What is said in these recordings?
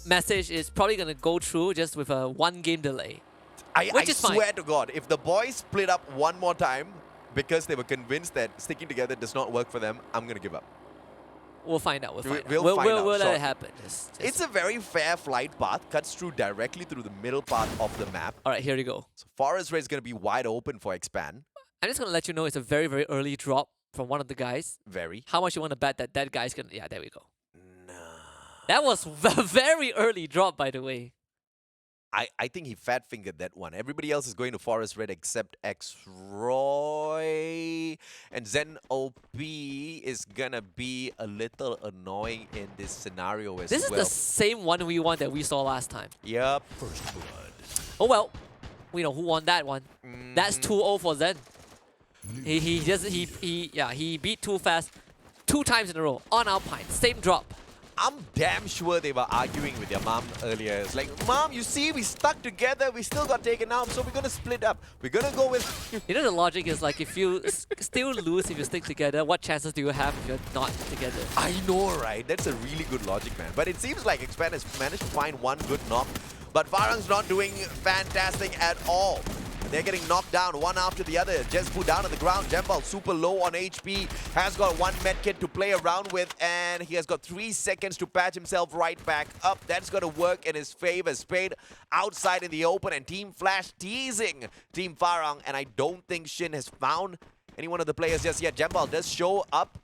message is probably going to go through just with a 1-game delay. I Which is swear fine. to God, if the boys split up one more time because they were convinced that sticking together does not work for them, I'm going to give up. We'll find out. We'll find We'll out. find out We'll let shortly. it happen. Just It's a very fair flight path, cuts through directly through the middle part of the map. All right, here we go. So Forest Red is going to be wide open for Expand. I'm just going to let you know it's a very, very early drop from one of the guys. Very. How much you want to bet that that guy's going to... Yeah, there we go. Nah. That was a very early drop, by the way. I think he fat-fingered that one. Everybody else is going to Forest Red except X-Roy. And Zen OP is going to be a little annoying in this scenario as This well. is the same 1v1 that we saw last time. Yep. First blood. Oh well, we know who won that one. That's 2-0 for Zen. He beat Too Fast 2 times in a row on Alpine. Same drop. I'm damn sure they were arguing with their mom earlier. It's like, Mom, you see, we stuck together. We still got taken out, so we're going to split up. We're going to go with... You know the logic is like if you still lose if you stick together, what chances do you have if you're not together? I know, right? That's a really good logic, man. But it seems like Expand has managed to find one good knock. But Farang's not doing fantastic at all. They're getting knocked down one after the other. Jespu down on the ground. Jembal super low on HP. Has got 1 medkit to play around with. And he has got 3 seconds to patch himself right back up. That's going to work in his favor. Spade outside in the open. And Team Flash teasing Team Farang. And I don't think Shin has found any one of the players just yet. Jembal does show up.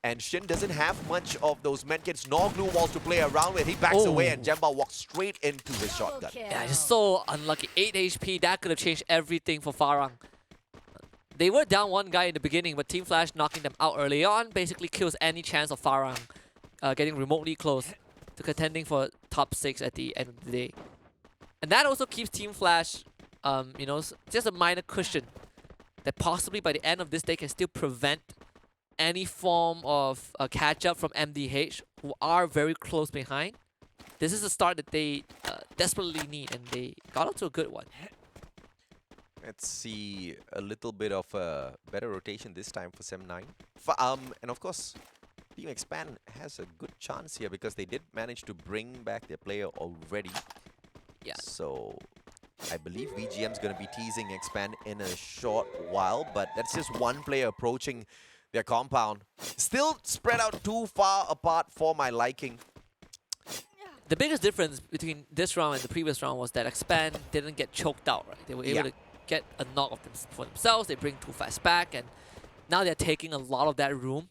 And Shin doesn't have much of those medkits nor glue walls to play around with. He backs away and Jembal walks straight into his shotgun. Yeah, just so unlucky. 8 HP, that could have changed everything for Farang. They were down 1 guy in the beginning, but Team Flash knocking them out early on basically kills any chance of Farang getting remotely close to contending for top 6 at the end of the day. And that also keeps Team Flash, you know, just a minor cushion that possibly by the end of this day can still prevent any form of catch-up from MDH, who are very close behind. This is a start that they desperately need, and they got off to a good one. Let's see a little bit of a better rotation this time for Sem9. And of course, Team Expand has a good chance here because they did manage to bring back their player already. Yeah. So I believe VGM's going to be teasing Expand in a short while, but that's just one player approaching their compound. Still spread out too far apart for my liking. The biggest difference between this round and the previous round was that Expand didn't get choked out, right? They were able to get a knock of them for themselves. They bring Too Fast back, and now they're taking a lot of that room,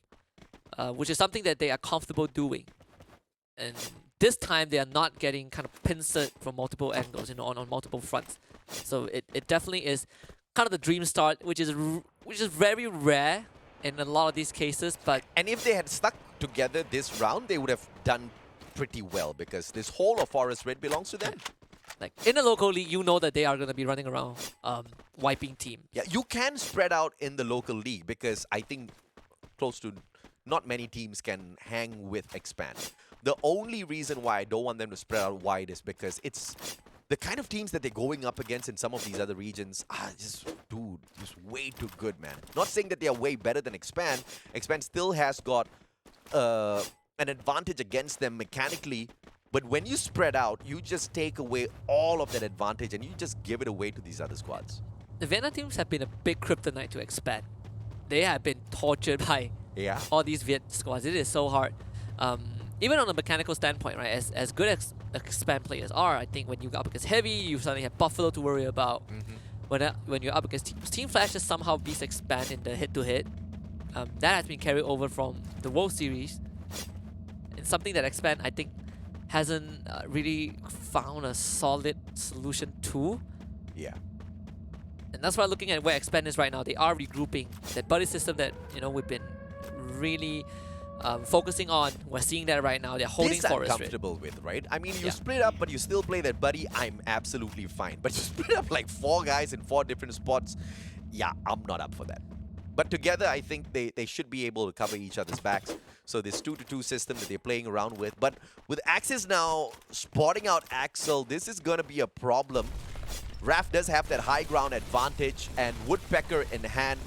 which is something that they are comfortable doing. And this time they are not getting kind of pincered from multiple angles, you know, on multiple fronts. So it definitely is kind of the dream start, which is very rare in a lot of these cases. But and if they had stuck together this round, they would have done pretty well because this whole of Forest Red belongs to them. Like in the local league, you know that they are going to be running around wiping team. Yeah, you can spread out in the local league because I think close to not many teams can hang with Expand. The only reason why I don't want them to spread out wide is because it's the kind of teams that they're going up against in some of these other regions are just way too good, man. Not saying that they are way better than Expand. Expand still has got an advantage against them mechanically, but when you spread out, you just take away all of that advantage and you just give it away to these other squads. The Vietnam teams have been a big kryptonite to Expand. They have been tortured by all these Viet squads. It is so hard. Even on a mechanical standpoint, right? As good as Expand players are, I think when you go up against Heavy, you suddenly have Buffalo to worry about. When you're up against Team Flash, just somehow beats Expand in the head-to-head. That has been carried over from the World Series. It's something that Expand, I think, hasn't really found a solid solution to. Yeah. And that's why looking at where Expand is right now, they are regrouping. That buddy system that, you know, we've been really focusing on. We're seeing that right now. They're holding this Forest I'm Red. comfortable with, right? I mean, you split up, but you still play that buddy. I'm absolutely fine. But you split up like 4 guys in 4 different spots. Yeah, I'm not up for that. But together, I think they should be able to cover each other's backs. So this 2-2 system that they're playing around with. But with Axis now spotting out Axel, this is going to be a problem. Raf does have that high ground advantage, and Woodpecker in hand.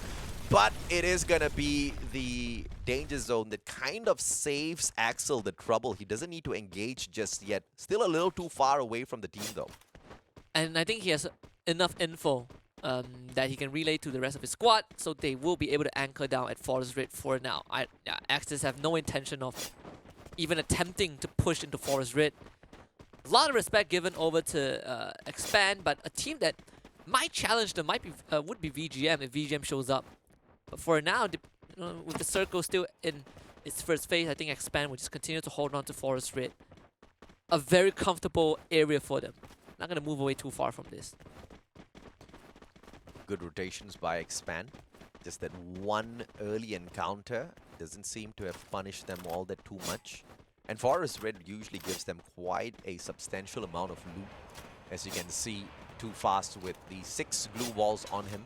But it is going to be the danger zone that kind of saves Axel the trouble. He doesn't need to engage just yet. Still a little too far away from the team, though. And I think he has enough info that he can relay to the rest of his squad, so they will be able to anchor down at Forest Red for now. Axis have no intention of even attempting to push into Forest Red. A lot of respect given over to Expand, but a team that might challenge them would be VGM if VGM shows up. But for now, with the circle still in its first phase, I think Expand will just continue to hold on to Forest Red. A very comfortable area for them. Not going to move away too far from this. Good rotations by Expand. Just that one early encounter doesn't seem to have punished them all that too much. And Forest Red usually gives them quite a substantial amount of loot. As you can see, Too Fast with the 6 glue walls on him.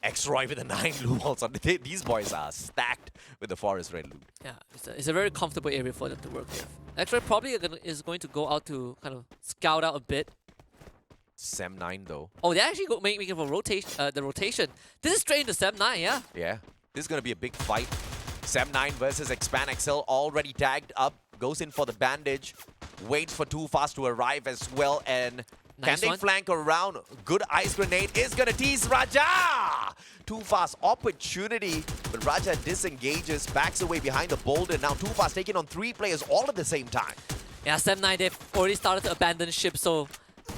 X-Roy with the 9 glue walls on. These boys are stacked with the Forest Red loot. Yeah, it's a very comfortable area for them to work with. X-Roy probably is going to go out to kind of scout out a bit. Sem9 though. Oh, they actually making a rotation. The rotation. This is straight into Sem9, yeah. Yeah, this is gonna be a big fight. Sem9 versus Expand. Axel already tagged up. Goes in for the bandage. Waits for Too Fast to arrive as well. And nice can they flank around? Good ice grenade is gonna tease Raja. Too Fast opportunity, but Raja disengages, backs away behind the boulder. Now Too Fast taking on 3 players all at the same time. Yeah, Sem9, they've already started to abandon ship, so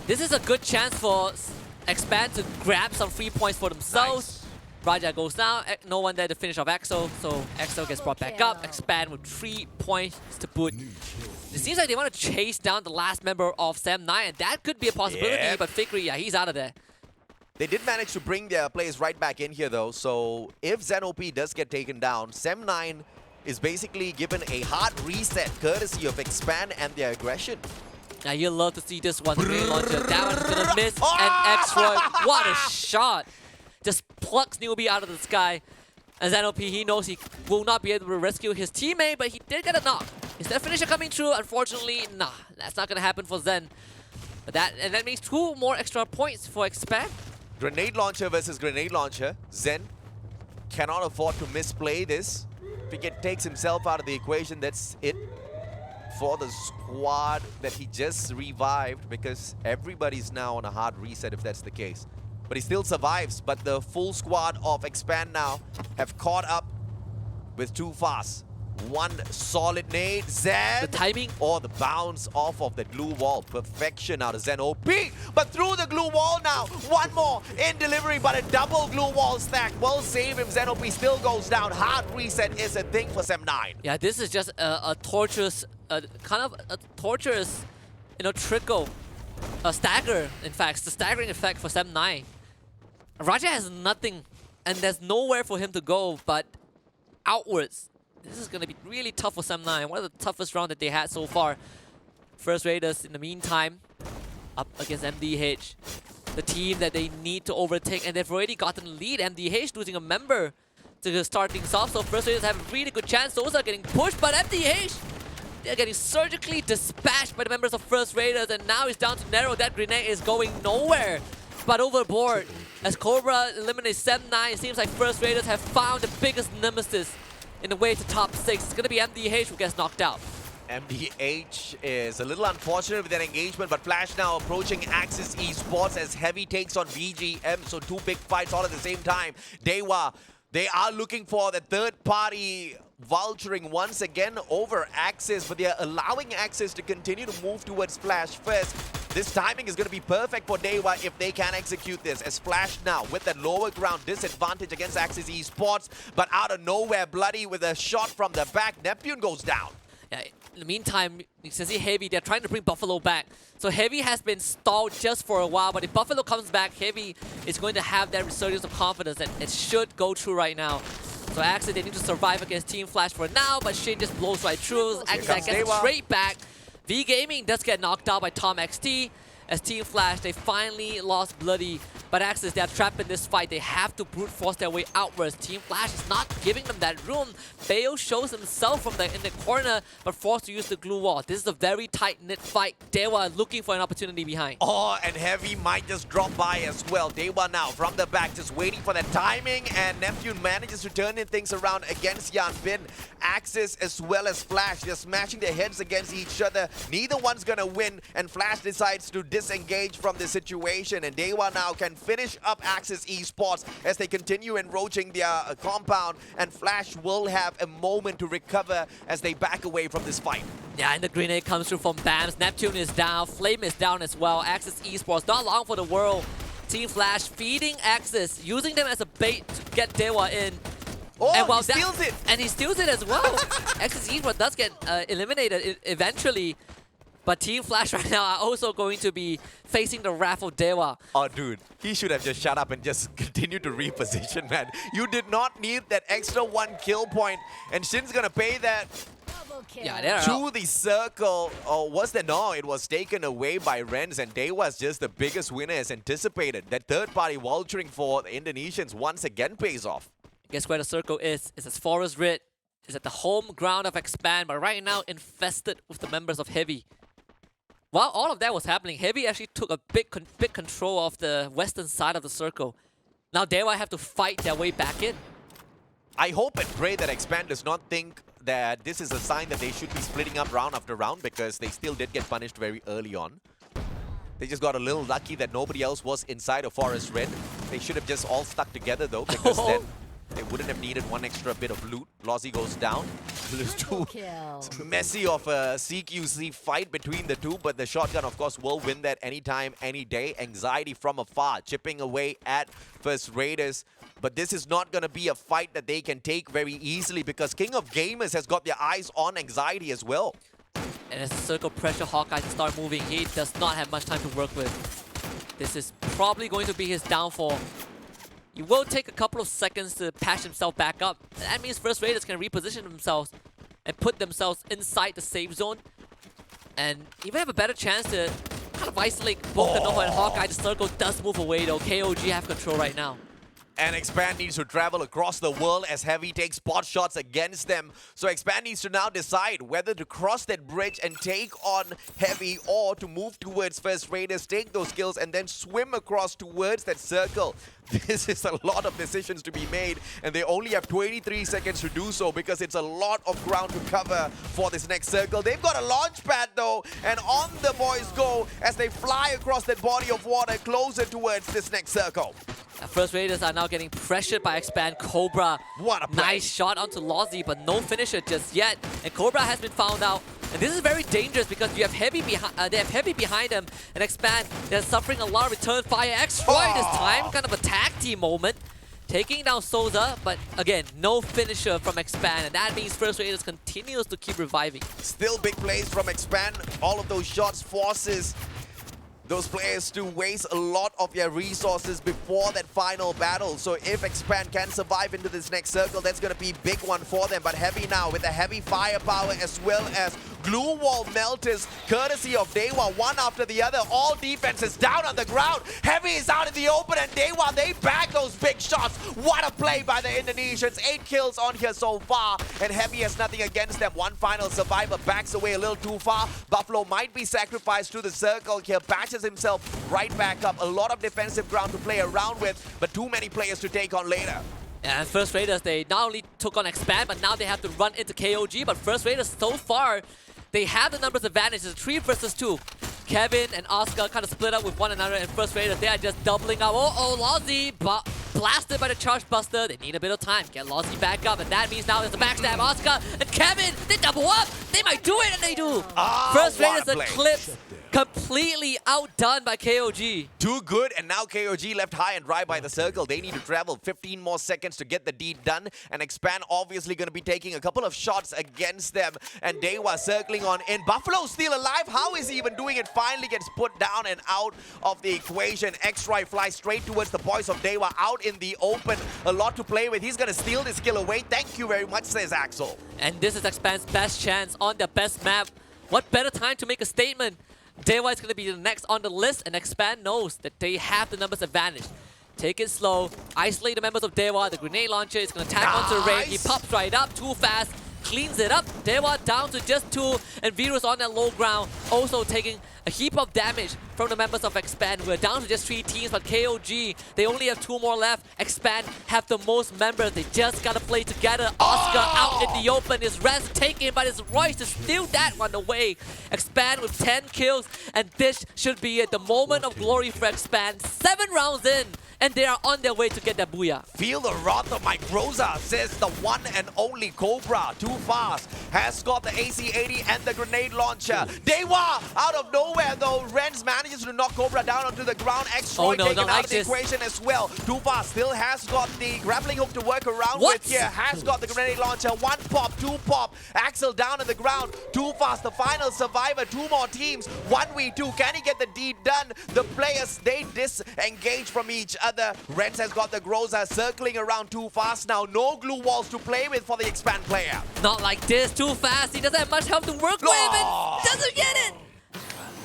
this is a good chance for Expand to grab some free points for themselves. Nice. Raja goes down, no one there to finish off Axel, so Axel gets brought back up. Expand with 3 points to boot. It seems like they want to chase down the last member of Sem9, and that could be a possibility, but Fikri, yeah, he's out of there. They did manage to bring their players right back in here though, so if Zen-OP does get taken down, Sem9 is basically given a hard reset courtesy of Expand and their aggression. Now you'll love to see this one, the grenade launcher. That one's gonna miss, and X-Roy, what a shot! Just plucks Newbie out of the sky. And Zen-OP, he knows he will not be able to rescue his teammate, but he did get a knock. Is that finisher coming through? Unfortunately, nah, that's not gonna happen for Zen. But that means 2 more extra points for Expand. Grenade launcher versus grenade launcher. Zen cannot afford to misplay this. If he takes himself out of the equation, that's it for the squad that he just revived, because everybody's now on a hard reset if that's the case. But he still survives, but the full squad of Expand now have caught up with Too Fast. 1 solid nade, Zen. The timing. Or the bounce off of the glue wall. Perfection out of Zen-OP. But through the glue wall now. 1 more in delivery, but a double glue wall stack will save him. Zen-OP still goes down. Hard reset is a thing for Sem9. Yeah, this is just a torturous, kind of a torturous, trickle. A stagger, in fact. It's the staggering effect for Sem9. Raja has nothing, and there's nowhere for him to go but outwards. This is going to be really tough for Sem9. One of the toughest rounds that they had so far. First Raiders, in the meantime, up against MDH. The team that they need to overtake, and they've already gotten the lead. MDH losing a member to start things off, so First Raiders have a really good chance. Those are getting pushed, but MDH, they're getting surgically dispatched by the members of First Raiders, and now it's down to narrow. That grenade is going nowhere but overboard. As Cobra eliminates Sem9, it seems like First Raiders have found the biggest nemesis in the way to top 6. It's going to be MDH who gets knocked out. MDH is a little unfortunate with that engagement, but Flash now approaching Axis Esports as Heavy takes on VGM, so 2 big fights all at the same time. Dewa, they are looking for the third party vulturing once again over Axis, but they are allowing Axis to continue to move towards Flash first. This timing is going to be perfect for Dewa if they can execute this, as Flash now with that lower ground disadvantage against Axis Esports, but out of nowhere, Bloody with a shot from the back. Neptune goes down. Yeah, in the meantime, you can see Heavy, they're trying to bring Buffalo back. So Heavy has been stalled just for a while, but if Buffalo comes back, Heavy is going to have that resurgence of confidence, and it should go through right now. So Axis, they need to survive against Team Flash for now, but Shin just blows right through. Axis gets straight back. V Gaming does get knocked out by Tom XT. As Team Flash, they finally lost Bloody But Axis, they are trapped in this fight. They have to brute force their way outwards. Team Flash is not giving them that room. Bayo shows himself from in the corner, but forced to use the glue wall. This is a very tight-knit fight. Dewa looking for an opportunity behind. Oh, and Heavy might just drop by as well. Dewa now from the back, just waiting for the timing, and Neptune manages to turn in things around against Yan Bin. Axis as well as Flash, they're smashing their heads against each other. Neither one's gonna win, and Flash decides to disengage from the situation, and Dewa now can finish up Axis Esports as they continue encroaching their compound, and Flash will have a moment to recover as they back away from this fight. Yeah, and the grenade comes through from BAMS. Neptune is down, Flame is down as well. Axis Esports, not long for the world. Team Flash feeding Axis, using them as a bait to get Dewa in. Oh, and he steals it! And he steals it as well. Axis Esports does get eliminated eventually. But Team Flash right now are also going to be facing the wrath of Dewa. Oh, dude, he should have just shut up and just continued to reposition, man. You did not need that extra 1 kill point, and Shin's gonna pay that. Yeah, they're to the circle. Oh, was there? No, it was taken away by Renz, and Dewa's just the biggest winner as anticipated. That third-party vulturing for the Indonesians once again pays off. Guess where the circle is? It's at Forest Red. It's at the home ground of Expand, but right now infested with the members of Heavy. While all of that was happening, Heavy actually took a big control of the western side of the circle. Now Dewa have to fight their way back in. I hope and pray that Expand does not think that this is a sign that they should be splitting up round after round, because they still did get punished very early on. They just got a little lucky that nobody else was inside of Forest Red. They should have just all stuck together though, because then they wouldn't have needed one extra bit of loot. Lozzie goes down. There's too messy of a CQC fight between the two, but the shotgun, of course, will win that anytime, any day. Anxiety from afar, chipping away at First Raiders. But this is not going to be a fight that they can take very easily, because King of Gamers has got their eyes on Anxiety as well. And as the circle pressure Hawkeye to start moving, he does not have much time to work with. This is probably going to be his downfall. He will take a couple of seconds to patch himself back up. That means First Raiders can reposition themselves and put themselves inside the safe zone. And even have a better chance to kind of isolate both the Nova and Hawkeye. The circle does move away though. KOG have control right now. And Expand needs to travel across the world as Heavy takes spot shots against them. So Expand needs to now decide whether to cross that bridge and take on Heavy, or to move towards First Raiders, take those kills, and then swim across towards that circle. This is a lot of decisions to be made, and they only have 23 seconds to do so, because it's a lot of ground to cover for this next circle. They've got a launch pad though, and on the boys go as they fly across that body of water closer towards this next circle. First Raiders are now getting pressured by Expand. Cobra, what a play. Nice shot onto Lozzie, but no finisher just yet. And Cobra has been found out. And this is very dangerous because you have Heavy behind. They have Heavy behind them, and Expand, they're suffering a lot of return fire. X-Roy this time, kind of a tag team moment, taking down Souza, but again, no finisher from Expand, and that means First Raiders continues to keep reviving. Still big plays from Expand. All of those shots forces those players to waste a lot of their resources before that final battle. So if Expand can survive into this next circle, that's going to be a big one for them. But Heavy now with the heavy firepower as well as glue wall melters, courtesy of Dewa, one after the other. All defenses down on the ground. Heavy is out in the open, and Dewa, they bag those big shots. What a play by the Indonesians. 8 kills on here so far, and Heavy has nothing against them. One final survivor backs away a little too far. Buffalo might be sacrificed to the circle here, patches himself right back up. A lot of defensive ground to play around with, but too many players to take on later. And First Raiders, they not only took on Expand, but now they have to run into KOG. But First Raiders, so far, they have the numbers advantage. It's 3 versus 2. Kevin and Oscar kind of split up with one another, and First Raiders, they are just doubling up. Oh, Lozzie, but blasted by the Charge Buster. They need a bit of time. Get Lozzie back up, and that means now there's a backstab. Oscar and Kevin, they double up. They might do it, and they do. First Raiders eclipse. Completely outdone by KOG. Too good, and now KOG left high and dry by the circle. They need to travel 15 more seconds to get the deed done, and Expand obviously going to be taking a couple of shots against them, and Dewa circling on in. Buffalo's still alive. How is he even doing it? Finally gets put down and out of the equation. X-Ray flies straight towards the boys of Dewa out in the open. A lot to play with. He's going to steal this kill away. Thank you very much, says Axel. And this is Expand's best chance on their best map. What better time to make a statement Dewa is going to be the next on the list, and Expand knows that they have the numbers advantage. Take it slow, isolate the members of Dewa. The grenade launcher is going to tag onto the raid. He pops right up too fast, cleans it up. Dewa down to just 2, and Virus on that low ground, also taking a heap of damage from the members of Expand. We're down to just 3 teams, but KOG, they only have 2 more left. Expand have the most members. They just gotta play together. Oscar out in the open. His rest taken, but it's Royce to steal that one away. Expand with 10 kills, and this should be it. The moment of glory for Expand. 7 rounds in, and they are on their way to get that booyah. Feel the wrath of my Groza, says the one and only Cobra. Too fast. Has got the AC-80 and the grenade launcher. Dewa out of nowhere though. Renz manages to knock Cobra down onto the ground. X-Roy taken out of the equation as well. Too fast still has got the grappling hook to work around with here. Has got the grenade launcher. 1 pop, 2 pop. Axel down on the ground. Too fast. The final survivor. 2 more teams. 1v2. Can he get the deed done? The players, they disengage from each other. Renz has got the Groza circling around too fast now. No glue walls to play with for the Expand player. Not like this. Too fast. He doesn't have much help to work with. And doesn't get it.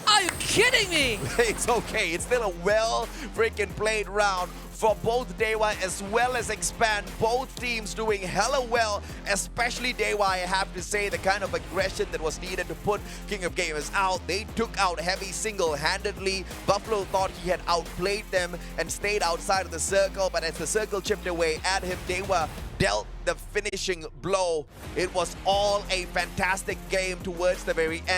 Are you kidding me? It's okay. It's still a well freaking played round for both Dewa as well as Expand. Both teams doing hella well, especially Dewa, I have to say. The kind of aggression that was needed to put King of Gamers out. They took out Heavy single-handedly. Buffalo thought he had outplayed them and stayed outside of the circle, but as the circle chipped away at him, Dewa dealt the finishing blow. It was all a fantastic game towards the very end.